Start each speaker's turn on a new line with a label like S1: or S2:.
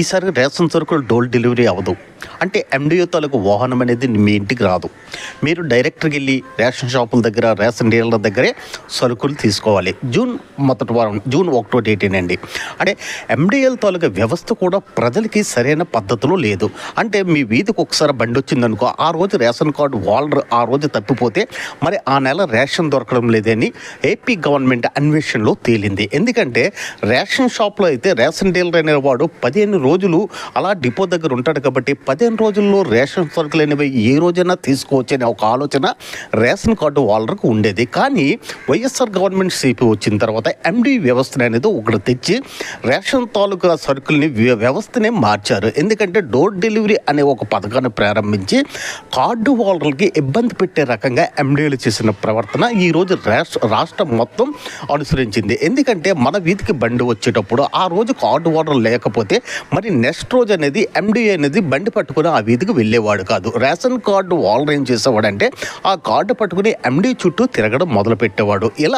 S1: ఈసారి రేషన్ సరుకులు door delivery అవ్వదు. అంటే ఎండిఓ తాలూకు వాహనం అనేది మీ ఇంటికి రాదు. మీరు డైరెక్ట్గా వెళ్ళి రేషన్ షాపుల దగ్గర, రేషన్ డీలర్ల దగ్గరే సరుకులు తీసుకోవాలి. జూన్ 1వ తేదీనండి. అంటే ఎండిఎల్ తాలూకా వ్యవస్థ కూడా ప్రజలకి సరైన పద్ధతిలో లేదు. అంటే మీ వీధికి ఒకసారి బండి వచ్చిందనుకో, ఆ రోజు రేషన్ కార్డు వాళ్ళు ఆ రోజు తప్పిపోతే మరి ఆ నెల రేషన్ దొరకడం లేదని ఏపీ గవర్నమెంట్ అన్వేషణలో తేలింది. ఎందుకంటే రేషన్ షాప్లో అయితే రేషన్ డీలర్ అనేవాడు 15 రోజులు అలా డిపో దగ్గర ఉంటాడు కాబట్టి 15 రోజుల్లో రేషన్ సరుకులు అనేవి ఏ రోజైనా తీసుకోవచ్చనే ఒక ఆలోచన రేషన్ కార్డు వాళ్ళకు ఉండేది. కానీ వైఎస్ఆర్ గవర్నమెంట్ సిపి వచ్చిన తర్వాత ఎండి వ్యవస్థ అనేది ఒకటి తెచ్చి రేషన్ తాలూకా సరుకుల్ని వ్యవస్థనే మార్చారు. ఎందుకంటే డోర్ డెలివరీ అనే ఒక పథకాన్ని ప్రారంభించి కార్డు హోల్డర్లకి ఇబ్బంది పెట్టే రకంగా ఎండీలు చేసిన ప్రవర్తన ఈరోజు రాష్ట్రం మొత్తం అనుసరించింది. ఎందుకంటే మన వీధికి బండి వచ్చేటప్పుడు ఆ రోజు కార్డు హోల్డర్ లేకపోతే మరి నెక్స్ట్ రోజు అనేది ఎండిఏ అనేది బండి పట్టుకుని ఆ వీధికి వెళ్ళేవాడు కాదు. రేషన్ కార్డు హోల్డర్ ఏం చేసేవాడంటే ఆ కార్డు పట్టుకుని ఎండి చుట్టూ తిరగడం మొదలు పెట్టేవాడు. ఇలా